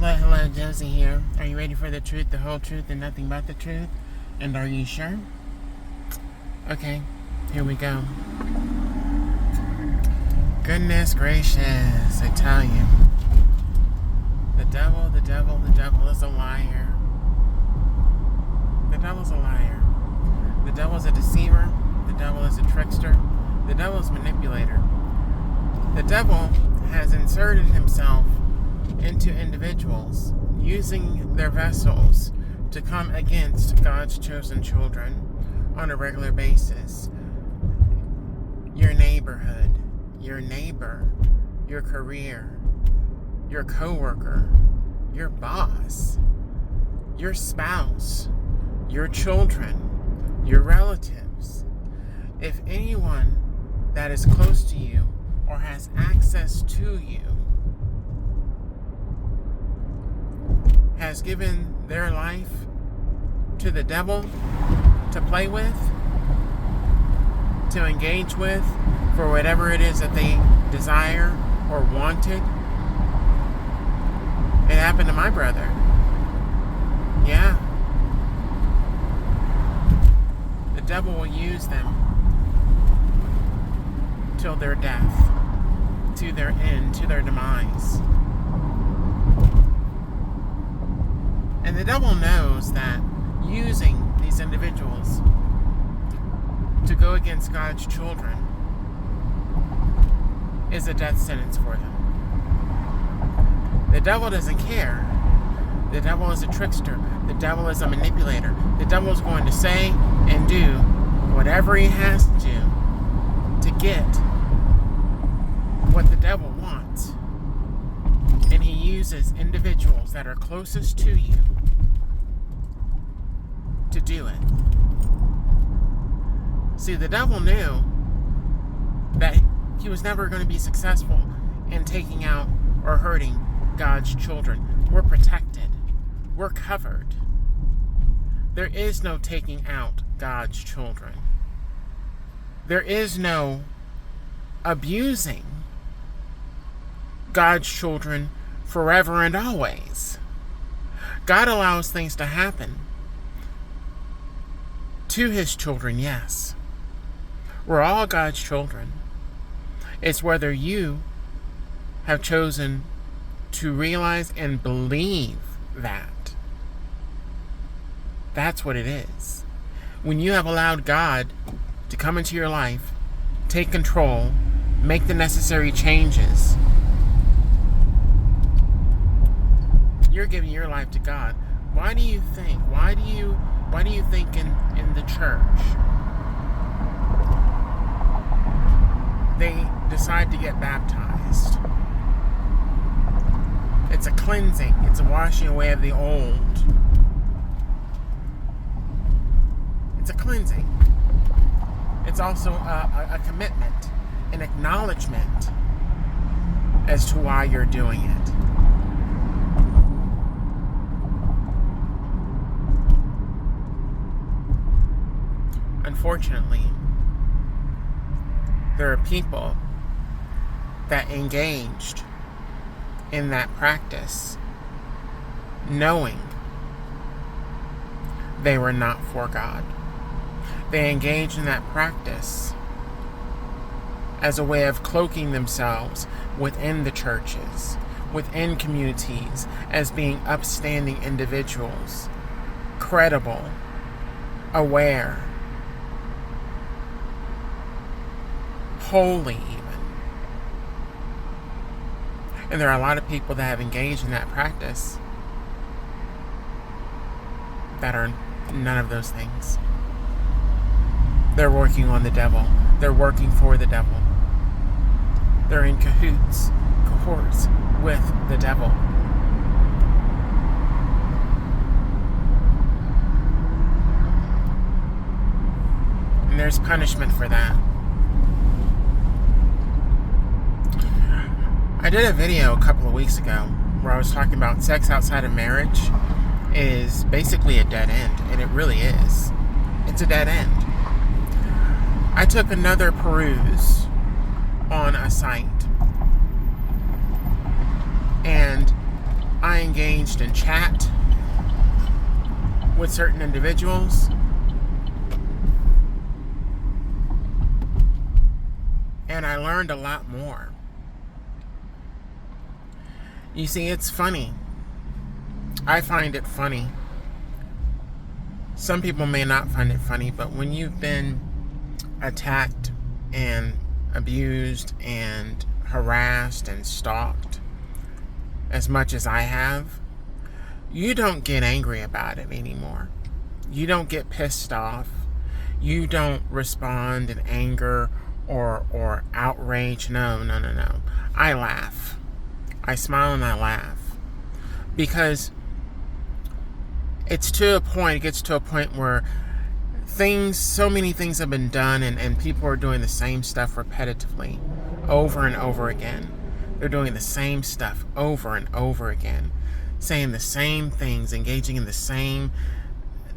Hello, Josie here. Are you ready for the truth, the whole truth, and nothing but the truth? And are you sure? Okay, here we go. Goodness gracious, I tell you. The devil is a liar. The devil's a liar. The devil's a deceiver. The devil is a trickster. The devil's a manipulator. The devil has inserted himself into individuals, using their vessels to come against God's chosen children on a regular basis. Your neighborhood, your neighbor, your career, your coworker, your boss, your spouse, your children, your relatives. If anyone that is close to you or has access to you has given their life to the devil to play with, to engage with, for whatever it is that they desire or wanted. It happened to my brother. Yeah. The devil will use them till their death, to their end, to their demise. And the devil knows that using these individuals to go against God's children is a death sentence for them. The devil doesn't care. The devil is a trickster. The devil is a manipulator. The devil is going to say and do whatever he has to get what the devil wants. And he uses individuals that are closest to you to do it. See, the devil knew that he was never going to be successful in taking out or hurting God's children. We're protected. We're covered. There is no taking out God's children. There is no abusing God's children forever and always. God allows things to happen to his children, yes. We're all God's children. It's whether you have chosen to realize and believe that. That's what it is. When you have allowed God to come into your life, take control, make the necessary changes, you're giving your life to God. Why do you think in the church they decide to get baptized? It's a cleansing. It's a washing away of the old. It's a cleansing. It's also a commitment, an acknowledgement as to why you're doing it. Unfortunately, there are people that engaged in that practice knowing they were not for God. They engaged in that practice as a way of cloaking themselves within the churches, within communities, as being upstanding individuals, credible, aware, holy even. And there are a lot of people that have engaged in that practice that are none of those things. They're working on the devil. They're working for the devil. They're in cohorts with the devil. And there's punishment for that. I did a video a couple of weeks ago where I was talking about sex outside of marriage is basically a dead end, and it really is. It's a dead end. I took another peruse on a site, and I engaged in chat with certain individuals, and I learned a lot more. You see, it's funny. I find it funny. Some people may not find it funny, but when you've been attacked and abused and harassed and stalked as much as I have, you don't get angry about it anymore. You don't get pissed off. You don't respond in anger or outrage. No. I laugh. I smile and I laugh. Because it gets to a point where so many things have been done, and people are doing the same stuff repetitively over and over again. They're doing the same stuff over and over again, saying the same things, engaging in the same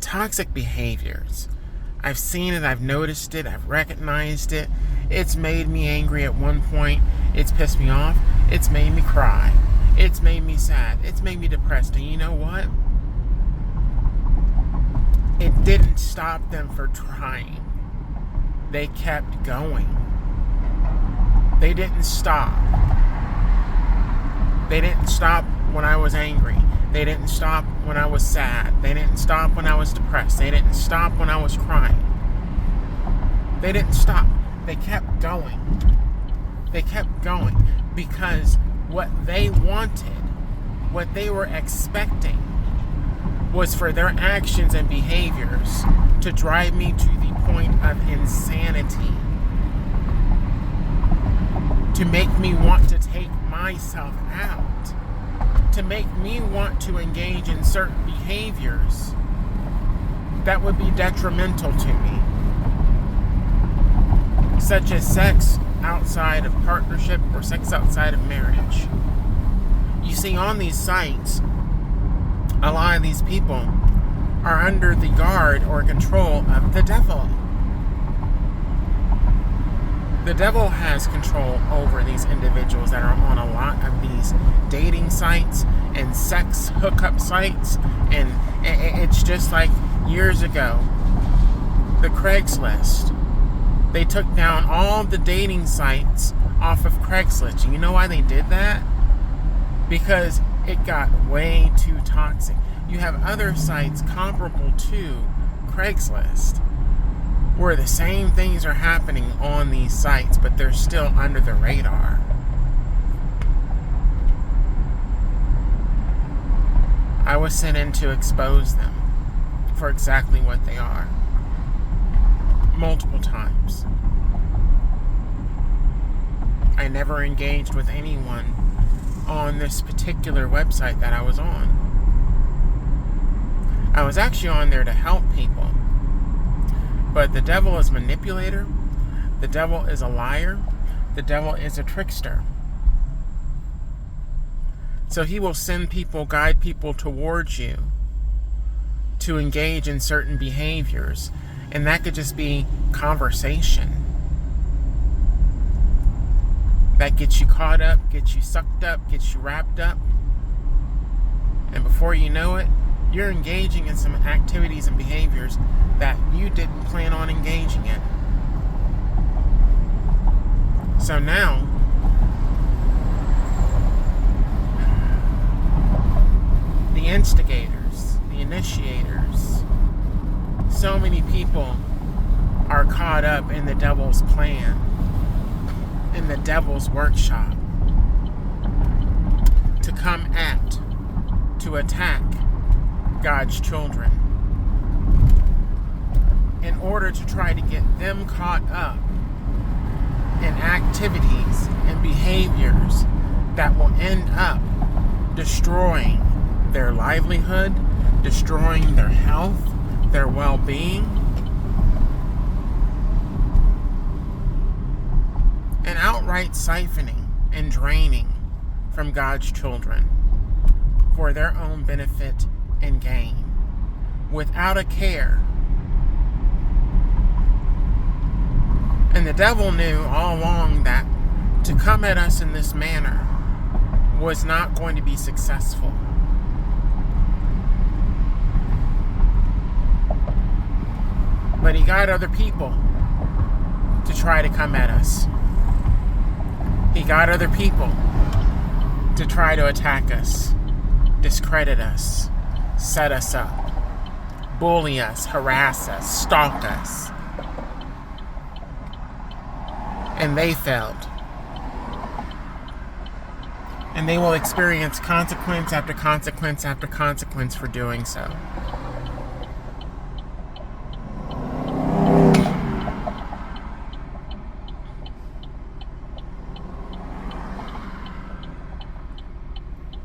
toxic behaviors. I've seen it, I've noticed it, I've recognized it. It's made me angry at one point. It's pissed me off. It's made me cry. It's made me sad. It's made me depressed. And you know what? It didn't stop them from trying. They kept going. They didn't stop. They didn't stop when I was angry. They didn't stop when I was sad. They didn't stop when I was depressed. They didn't stop when I was crying. They didn't stop. They kept going. They kept going because what they wanted, what they were expecting, was for their actions and behaviors to drive me to the point of insanity, to make me want to take myself out, to make me want to engage in certain behaviors that would be detrimental to me, such as sex outside of partnership or sex outside of marriage. You see, on these sites, a lot of these people are under the guard or control of the devil. The devil has control over these individuals that are on a lot of these dating sites and sex hookup sites. And it's just like years ago, the Craigslist. They took down all the dating sites off of Craigslist. And you know why they did that? Because it got way too toxic. You have other sites comparable to Craigslist where the same things are happening on these sites, but they're still under the radar. I was sent in to expose them for exactly what they are. Multiple times. I never engaged with anyone on this particular website that I was on. I was actually on there to help people. But the devil is a manipulator. The devil is a liar. The devil is a trickster. So he will send people, guide people towards you to engage in certain behaviors. And that could just be conversation. That gets you caught up, gets you sucked up, gets you wrapped up. And before you know it, you're engaging in some activities and behaviors that you didn't plan on engaging in. So now, the instigators, the initiators, so many people are caught up in the devil's plan, in the devil's workshop, to come at, to attack God's children, in order to try to get them caught up in activities and behaviors that will end up destroying their livelihood, destroying their health, their well-being, and outright siphoning and draining from God's children for their own benefit and gain, without a care. And the devil knew all along that to come at us in this manner was not going to be successful. got other people to try to come at us. He got other people to try to attack us, discredit us, set us up, bully us, harass us, stalk us. And they failed. And they will experience consequence after consequence after consequence for doing so.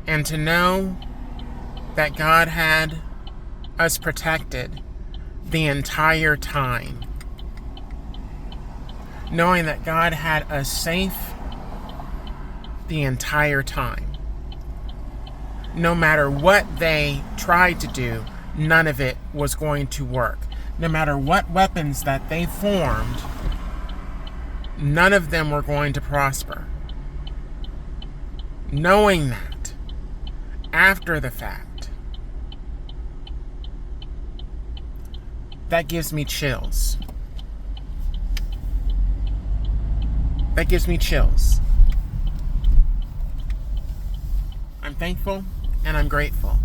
And to know that God had us protected the entire time, knowing that God had us safe the entire time, no matter what they tried to do, none of it was going to work. No matter what weapons that they formed, none of them were going to prosper. Knowing that after the fact, that gives me chills. That gives me chills. I'm thankful and I'm grateful.